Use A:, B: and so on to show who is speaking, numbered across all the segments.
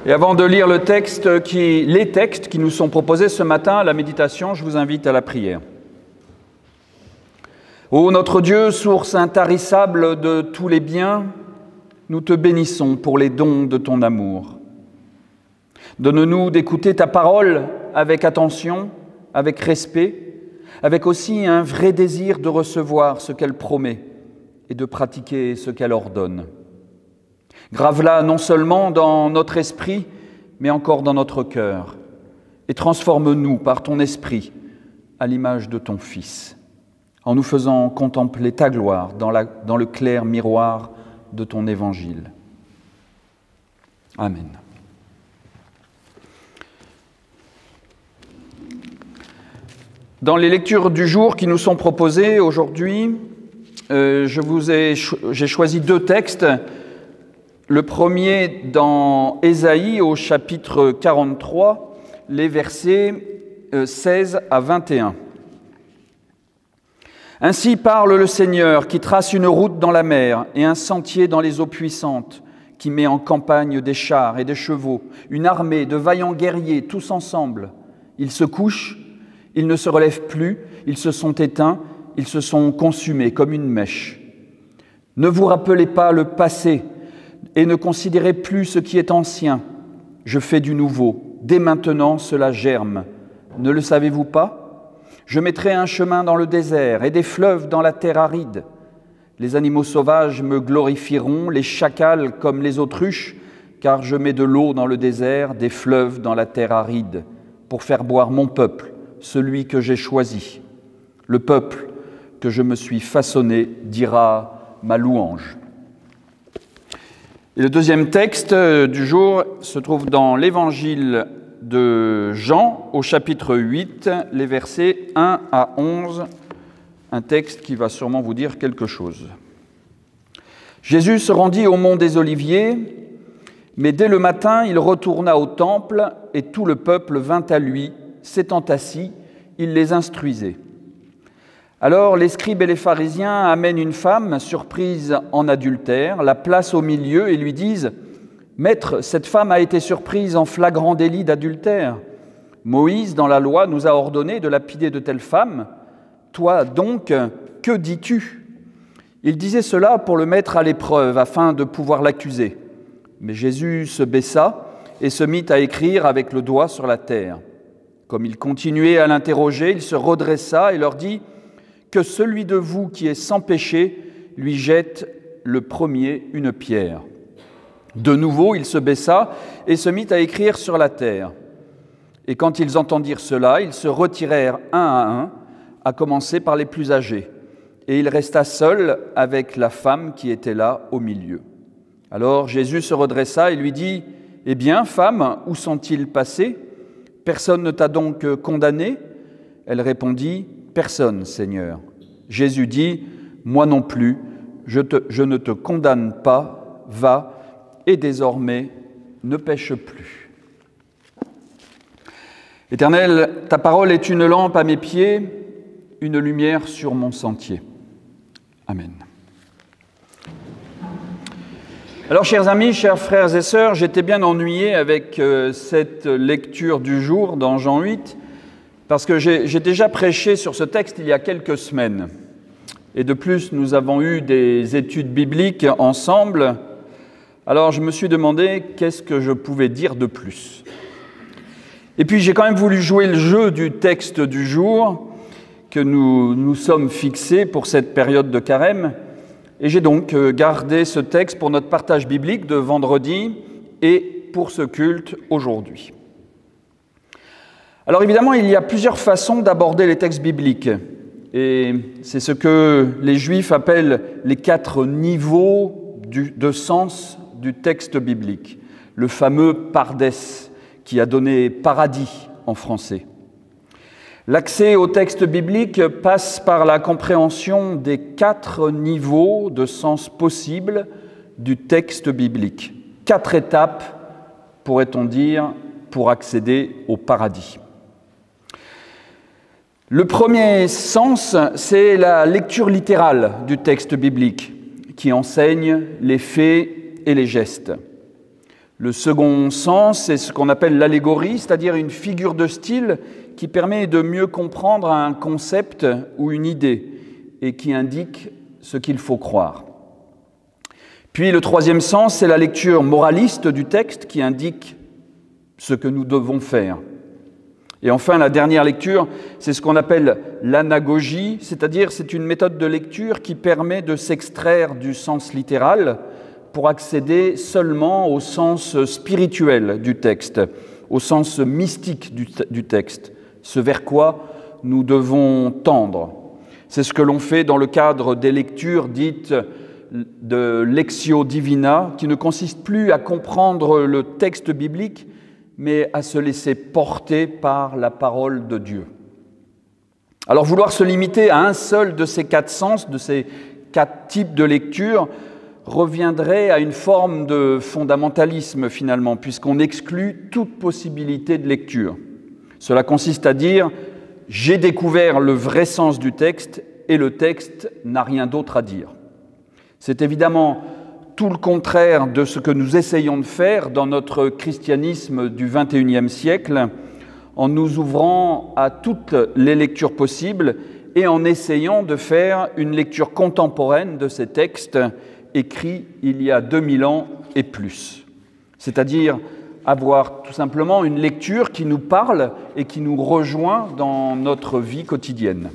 A: Et avant de lire les textes qui nous sont proposés ce matin à la méditation, je vous invite à la prière. Ô notre Dieu, source intarissable de tous les biens, nous te bénissons pour les dons de ton amour. Donne-nous d'écouter ta parole avec attention, avec respect, avec aussi un vrai désir de recevoir ce qu'elle promet et de pratiquer ce qu'elle ordonne. Grave-la non seulement dans notre esprit, mais encore dans notre cœur, et transforme-nous par ton esprit à l'image de ton Fils, en nous faisant contempler ta gloire dans le clair miroir de ton évangile. Amen. Dans les lectures du jour qui nous sont proposées aujourd'hui, j'ai choisi deux textes. Le premier dans Ésaïe au chapitre 43, les versets 16 à 21. Ainsi parle le Seigneur qui trace une route dans la mer et un sentier dans les eaux puissantes, qui met en campagne des chars et des chevaux, une armée de vaillants guerriers tous ensemble. Ils se couchent, ils ne se relèvent plus, ils se sont éteints, ils se sont consumés comme une mèche. Ne vous rappelez pas le passé, et ne considérez plus ce qui est ancien. Je fais du nouveau. Dès maintenant, cela germe. Ne le savez-vous pas? Je mettrai un chemin dans le désert et des fleuves dans la terre aride. Les animaux sauvages me glorifieront, les chacals comme les autruches, car je mets de l'eau dans le désert, des fleuves dans la terre aride, pour faire boire mon peuple, celui que j'ai choisi. Le peuple que je me suis façonné dira ma louange. Et le deuxième texte du jour se trouve dans l'évangile de Jean, au chapitre 8, les versets 1 à 11, un texte qui va sûrement vous dire quelque chose. Jésus se rendit au mont des Oliviers, mais dès le matin, il retourna au temple et tout le peuple vint à lui. S'étant assis, il les instruisait. Alors les scribes et les pharisiens amènent une femme surprise en adultère, la placent au milieu et lui disent « Maître, cette femme a été surprise en flagrant délit d'adultère. Moïse, dans la loi, nous a ordonné de lapider de telles femmes. Toi donc, que dis-tu » Il disait cela pour le mettre à l'épreuve, afin de pouvoir l'accuser. Mais Jésus se baissa et se mit à écrire avec le doigt sur la terre. Comme il continuait à l'interroger, il se redressa et leur dit « Que celui de vous qui est sans péché lui jette le premier une pierre. » De nouveau, il se baissa et se mit à écrire sur la terre. Et quand ils entendirent cela, ils se retirèrent un à un, à commencer par les plus âgés. Et il resta seul avec la femme qui était là au milieu. Alors Jésus se redressa et lui dit « Eh bien, femme, où sont-ils passés? Personne ne t'a donc condamné ?» Elle répondit « Personne, Seigneur. » Jésus dit « Moi non plus, je ne te condamne pas, va, et désormais ne pêche plus. » Éternel, ta parole est une lampe à mes pieds, une lumière sur mon sentier. Amen. Alors, chers amis, chers frères et sœurs, j'étais bien ennuyé avec cette lecture du jour dans Jean 8, parce que j'ai déjà prêché sur ce texte il y a quelques semaines. Et de plus, nous avons eu des études bibliques ensemble. Alors je me suis demandé qu'est-ce que je pouvais dire de plus. Et puis j'ai quand même voulu jouer le jeu du texte du jour que nous sommes fixés pour cette période de carême. Et j'ai donc gardé ce texte pour notre partage biblique de vendredi et pour ce culte aujourd'hui. Alors évidemment, il y a plusieurs façons d'aborder les textes bibliques. Et c'est ce que les Juifs appellent les 4 niveaux de sens du texte biblique. Le fameux pardès, qui a donné paradis en français. L'accès au texte biblique passe par la compréhension des 4 niveaux de sens possibles du texte biblique. 4 étapes, pourrait-on dire, pour accéder au paradis. Le premier sens, c'est la lecture littérale du texte biblique, qui enseigne les faits et les gestes. Le second sens, c'est ce qu'on appelle l'allégorie, c'est-à-dire une figure de style qui permet de mieux comprendre un concept ou une idée et qui indique ce qu'il faut croire. Puis le troisième sens, c'est la lecture moraliste du texte qui indique ce que nous devons faire. Et enfin, la dernière lecture, c'est ce qu'on appelle l'anagogie, c'est-à-dire c'est une méthode de lecture qui permet de s'extraire du sens littéral pour accéder seulement au sens spirituel du texte, au sens mystique du texte, ce vers quoi nous devons tendre. C'est ce que l'on fait dans le cadre des lectures dites de Lectio Divina, qui ne consiste plus à comprendre le texte biblique, mais à se laisser porter par la parole de Dieu. Alors vouloir se limiter à un seul de ces quatre sens, de ces quatre types de lecture, reviendrait à une forme de fondamentalisme finalement, puisqu'on exclut toute possibilité de lecture. Cela consiste à dire « j'ai découvert le vrai sens du texte et le texte n'a rien d'autre à dire ». C'est évidemment tout le contraire de ce que nous essayons de faire dans notre christianisme du XXIe siècle, en nous ouvrant à toutes les lectures possibles et en essayant de faire une lecture contemporaine de ces textes écrits il y a 2000 ans et plus. C'est-à-dire avoir tout simplement une lecture qui nous parle et qui nous rejoint dans notre vie quotidienne.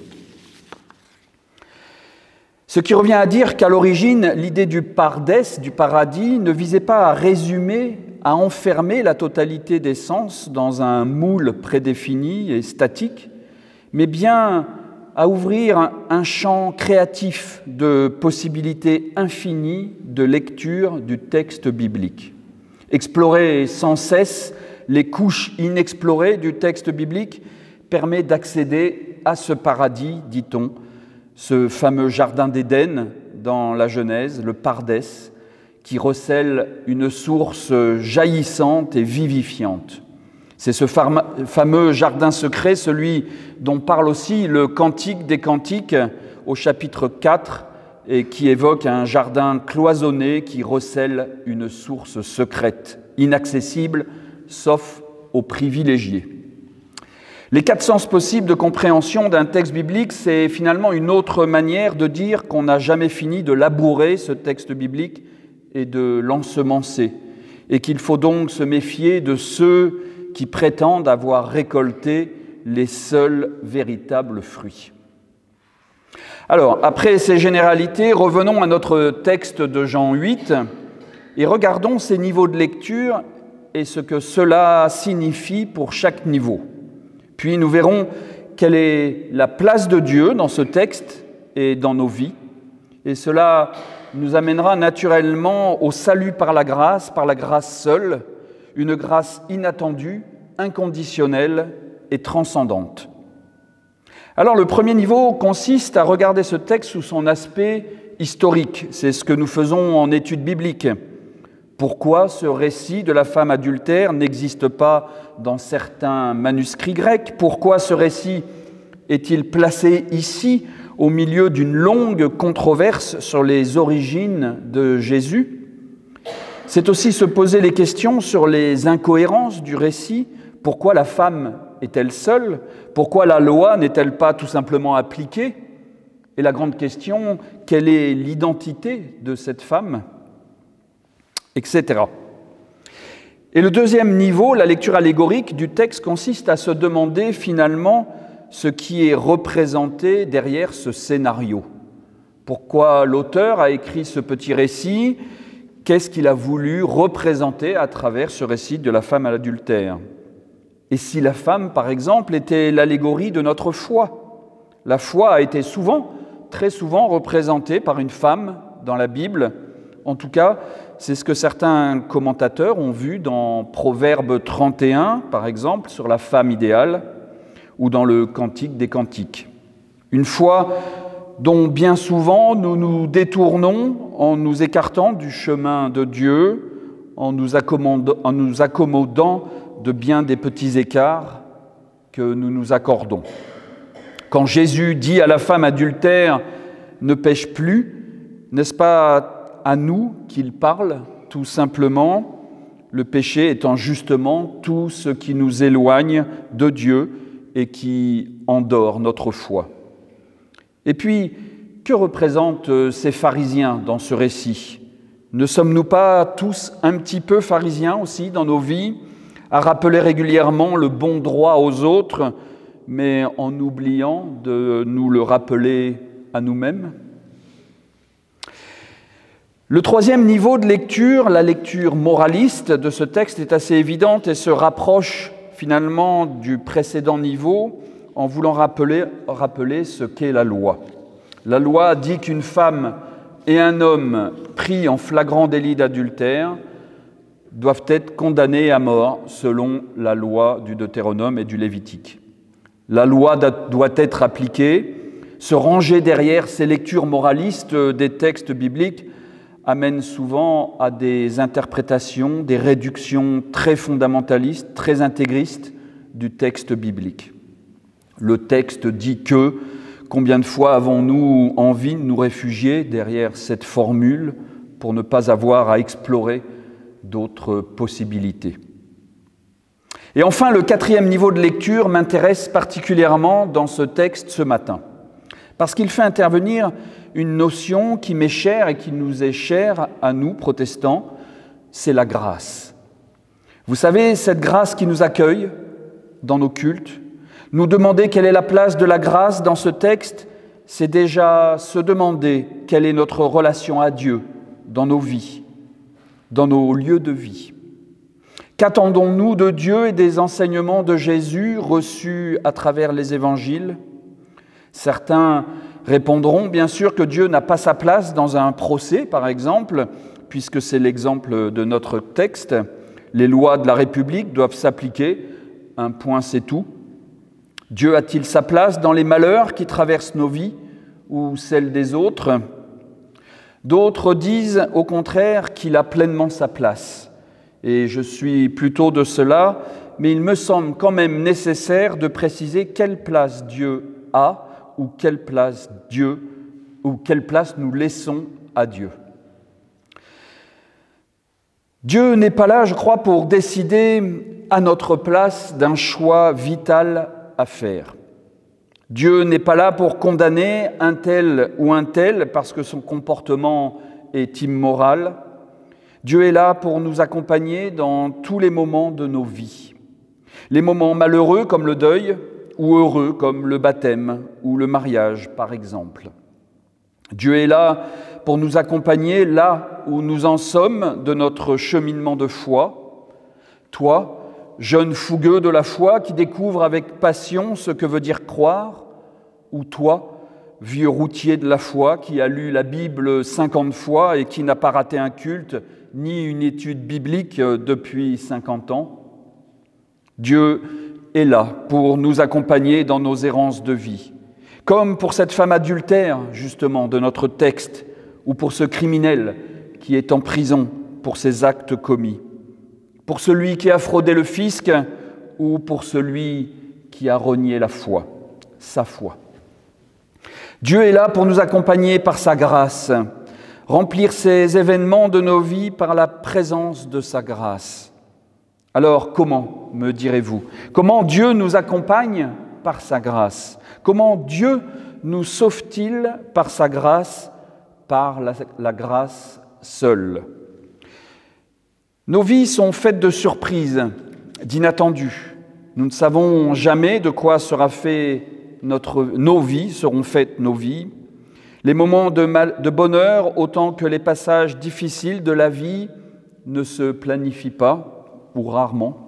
A: Ce qui revient à dire qu'à l'origine, l'idée du pardès, du paradis, ne visait pas à résumer, à enfermer la totalité des sens dans un moule prédéfini et statique, mais bien à ouvrir un champ créatif de possibilités infinies de lecture du texte biblique. Explorer sans cesse les couches inexplorées du texte biblique permet d'accéder à ce paradis, dit-on, ce fameux jardin d'Éden dans la Genèse, le Pardès, qui recèle une source jaillissante et vivifiante. C'est ce fameux jardin secret, celui dont parle aussi le Cantique des Cantiques au chapitre 4, et qui évoque un jardin cloisonné qui recèle une source secrète, inaccessible, sauf aux privilégiés. Les quatre sens possibles de compréhension d'un texte biblique, c'est finalement une autre manière de dire qu'on n'a jamais fini de labourer ce texte biblique et de l'ensemencer, et qu'il faut donc se méfier de ceux qui prétendent avoir récolté les seuls véritables fruits. Alors, après ces généralités, revenons à notre texte de Jean 8 et regardons ces niveaux de lecture et ce que cela signifie pour chaque niveau. Puis nous verrons quelle est la place de Dieu dans ce texte et dans nos vies. Et cela nous amènera naturellement au salut par la grâce seule, une grâce inattendue, inconditionnelle et transcendante. Alors le premier niveau consiste à regarder ce texte sous son aspect historique. C'est ce que nous faisons en études bibliques. Pourquoi ce récit de la femme adultère n'existe pas dans certains manuscrits grecs? Pourquoi ce récit est-il placé ici, au milieu d'une longue controverse sur les origines de Jésus? C'est aussi se poser les questions sur les incohérences du récit. Pourquoi la femme est-elle seule? Pourquoi la loi n'est-elle pas tout simplement appliquée? Et la grande question, quelle est l'identité de cette femme? Etc. Et le deuxième niveau, la lecture allégorique du texte, consiste à se demander finalement ce qui est représenté derrière ce scénario. Pourquoi l'auteur a écrit ce petit récit? Qu'est-ce qu'il a voulu représenter à travers ce récit de la femme à l'adultère? Et si la femme, par exemple, était l'allégorie de notre foi? La foi a été souvent, très souvent, représentée par une femme dans la Bible. En tout cas, c'est ce que certains commentateurs ont vu dans Proverbe 31, par exemple, sur la femme idéale, ou dans le Cantique des Cantiques. Une foi dont bien souvent nous nous détournons en nous écartant du chemin de Dieu, en nous accommodant de bien des petits écarts que nous nous accordons. Quand Jésus dit à la femme adultère « ne pêche plus », n'est-ce pas à nous qu'il parle, tout simplement, le péché étant justement tout ce qui nous éloigne de Dieu et qui endort notre foi. Et puis, que représentent ces pharisiens dans ce récit ? Ne sommes-nous pas tous un petit peu pharisiens aussi dans nos vies, à rappeler régulièrement le bon droit aux autres, mais en oubliant de nous le rappeler à nous-mêmes ? Le troisième niveau de lecture, la lecture moraliste de ce texte, est assez évidente et se rapproche finalement du précédent niveau en voulant rappeler ce qu'est la loi. La loi dit qu'une femme et un homme pris en flagrant délit d'adultère doivent être condamnés à mort selon la loi du Deutéronome et du Lévitique. La loi doit être appliquée. Se ranger derrière ces lectures moralistes des textes bibliques amène souvent à des interprétations, des réductions très fondamentalistes, très intégristes du texte biblique. Le texte dit que, combien de fois avons-nous envie de nous réfugier derrière cette formule pour ne pas avoir à explorer d'autres possibilités? Et enfin, le quatrième niveau de lecture m'intéresse particulièrement dans ce texte ce matin, parce qu'il fait intervenir une notion qui m'est chère et qui nous est chère à nous, protestants, c'est la grâce. Vous savez, cette grâce qui nous accueille dans nos cultes, nous demander quelle est la place de la grâce dans ce texte, c'est déjà se demander quelle est notre relation à Dieu dans nos vies, dans nos lieux de vie. Qu'attendons-nous de Dieu et des enseignements de Jésus reçus à travers les évangiles ? Certains répondront bien sûr que Dieu n'a pas sa place dans un procès, par exemple, puisque c'est l'exemple de notre texte. Les lois de la République doivent s'appliquer, un point c'est tout. Dieu a-t-il sa place dans les malheurs qui traversent nos vies ou celles des autres ? D'autres disent au contraire qu'il a pleinement sa place. Et je suis plutôt de cela, mais il me semble quand même nécessaire de préciser quelle place Dieu a ou quelle place nous laissons à Dieu. Dieu n'est pas là, je crois, pour décider à notre place d'un choix vital à faire. Dieu n'est pas là pour condamner un tel ou un tel parce que son comportement est immoral. Dieu est là pour nous accompagner dans tous les moments de nos vies. Les moments malheureux comme le deuil, ou heureux comme le baptême ou le mariage, par exemple. Dieu est là pour nous accompagner là où nous en sommes de notre cheminement de foi. Toi, jeune fougueux de la foi qui découvre avec passion ce que veut dire croire, ou toi, vieux routier de la foi qui a lu la Bible 50 fois et qui n'a pas raté un culte ni une étude biblique depuis 50 ans. Dieu est là pour nous accompagner dans nos errances de vie, comme pour cette femme adultère, justement, de notre texte, ou pour ce criminel qui est en prison pour ses actes commis, pour celui qui a fraudé le fisc, ou pour celui qui a renié la foi, sa foi. Dieu est là pour nous accompagner par sa grâce, remplir ces événements de nos vies par la présence de sa grâce. Alors comment, me direz-vous, comment Dieu nous accompagne par sa grâce? Comment Dieu nous sauve-t-il par sa grâce, par la grâce seule? Nos vies sont faites de surprises, d'inattendus. Nous ne savons jamais de quoi sera fait nos vies, seront faites nos vies. Les moments de bonheur, autant que les passages difficiles de la vie, ne se planifient pas, ou rarement.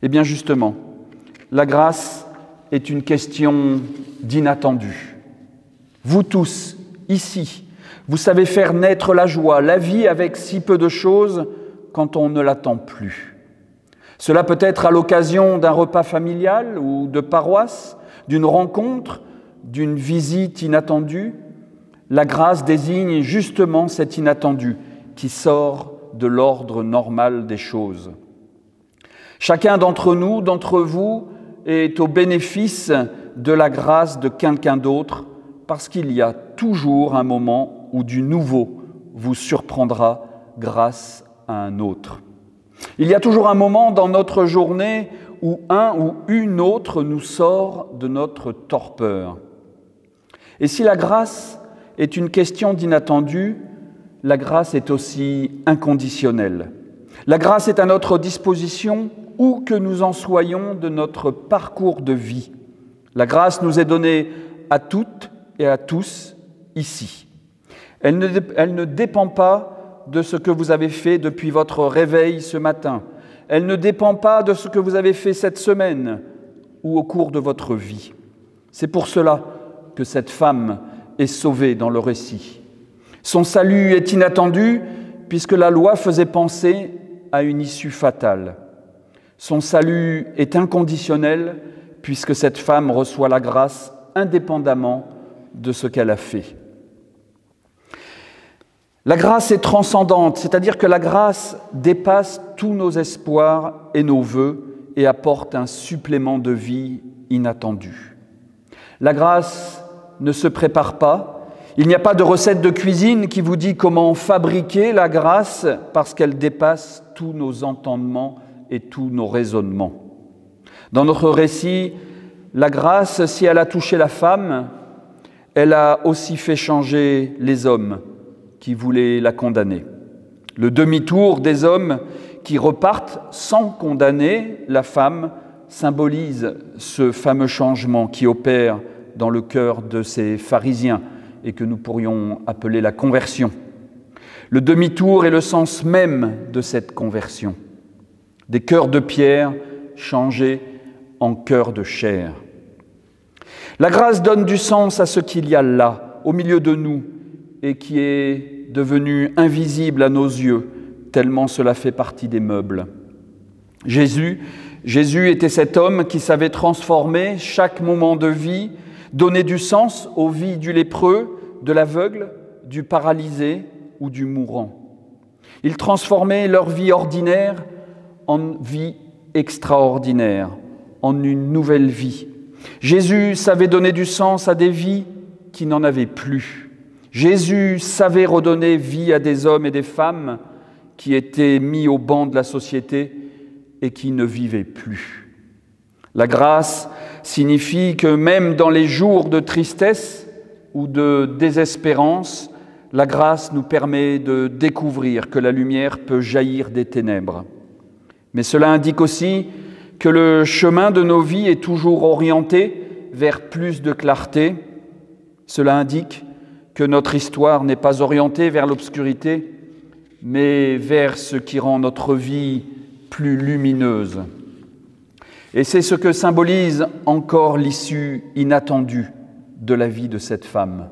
A: Eh bien justement, la grâce est une question d'inattendu. Vous tous, ici, vous savez faire naître la joie, la vie avec si peu de choses quand on ne l'attend plus. Cela peut être à l'occasion d'un repas familial ou de paroisse, d'une rencontre, d'une visite inattendue. La grâce désigne justement cet inattendu qui sort de l'ordre normal des choses. Chacun d'entre nous, d'entre vous, est au bénéfice de la grâce de quelqu'un d'autre parce qu'il y a toujours un moment où du nouveau vous surprendra grâce à un autre. Il y a toujours un moment dans notre journée où un ou une autre nous sort de notre torpeur. Et si la grâce est une question d'inattendu, la grâce est aussi inconditionnelle. La grâce est à notre disposition où que nous en soyons de notre parcours de vie. La grâce nous est donnée à toutes et à tous ici. Elle ne dépend pas de ce que vous avez fait depuis votre réveil ce matin. Elle ne dépend pas de ce que vous avez fait cette semaine ou au cours de votre vie. C'est pour cela que cette femme est sauvée dans le récit. Son salut est inattendu puisque la loi faisait penser à une issue fatale. Son salut est inconditionnel puisque cette femme reçoit la grâce indépendamment de ce qu'elle a fait. La grâce est transcendante, c'est-à-dire que la grâce dépasse tous nos espoirs et nos vœux et apporte un supplément de vie inattendu. La grâce ne se prépare pas. Il n'y a pas de recette de cuisine qui vous dit comment fabriquer la grâce parce qu'elle dépasse tous nos entendements et tous nos raisonnements. Dans notre récit, la grâce, si elle a touché la femme, elle a aussi fait changer les hommes qui voulaient la condamner. Le demi-tour des hommes qui repartent sans condamner la femme symbolise ce fameux changement qui opère dans le cœur de ces pharisiens et que nous pourrions appeler la conversion. Le demi-tour est le sens même de cette conversion. Des cœurs de pierre changés en cœurs de chair. La grâce donne du sens à ce qu'il y a là, au milieu de nous, et qui est devenu invisible à nos yeux, tellement cela fait partie des meubles. Jésus était cet homme qui savait transformer chaque moment de vie, donner du sens aux vies du lépreux, de l'aveugle, du paralysé ou du mourant. Il transformait leur vie ordinaire en vie extraordinaire, en une nouvelle vie. Jésus savait donner du sens à des vies qui n'en avaient plus. Jésus savait redonner vie à des hommes et des femmes qui étaient mis au banc de la société et qui ne vivaient plus. La grâce signifie que même dans les jours de tristesse ou de désespérance, la grâce nous permet de découvrir que la lumière peut jaillir des ténèbres. Mais cela indique aussi que le chemin de nos vies est toujours orienté vers plus de clarté. Cela indique que notre histoire n'est pas orientée vers l'obscurité, mais vers ce qui rend notre vie plus lumineuse. Et c'est ce que symbolise encore l'issue inattendue de la vie de cette femme.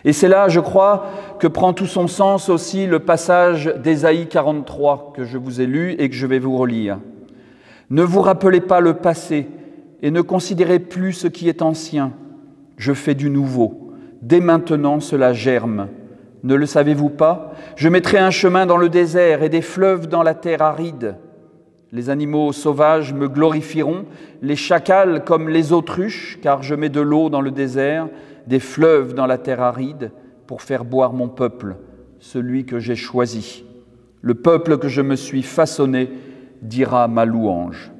A: Et c'est là, je crois, que prend tout son sens aussi le passage d'Ésaïe 43 que je vous ai lu et que je vais vous relire. « Ne vous rappelez pas le passé et ne considérez plus ce qui est ancien. Je fais du nouveau. Dès maintenant, cela germe. Ne le savez-vous pas? Je mettrai un chemin dans le désert et des fleuves dans la terre aride. Les animaux sauvages me glorifieront, les chacals comme les autruches, car je mets de l'eau dans le désert, des fleuves dans la terre aride, pour faire boire mon peuple, celui que j'ai choisi. Le peuple que je me suis façonné dira ma louange. »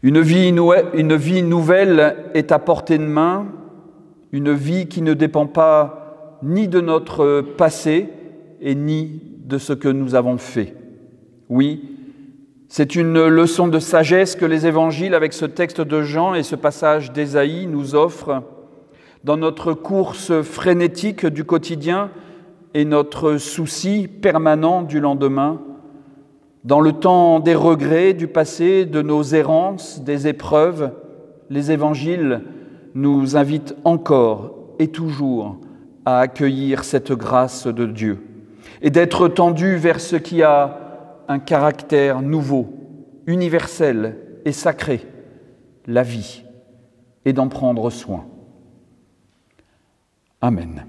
A: Une vie nouvelle est à portée de main, une vie qui ne dépend pas ni de notre passé et ni de ce que nous avons fait. Oui, c'est une leçon de sagesse que les évangiles, avec ce texte de Jean et ce passage d'Ésaïe, nous offrent dans notre course frénétique du quotidien et notre souci permanent du lendemain, dans le temps des regrets du passé, de nos errances, des épreuves. Les évangiles nous invitent encore et toujours à accueillir cette grâce de Dieu et d'être tendus vers ce qui a un caractère nouveau, universel et sacré, la vie, et d'en prendre soin. Amen.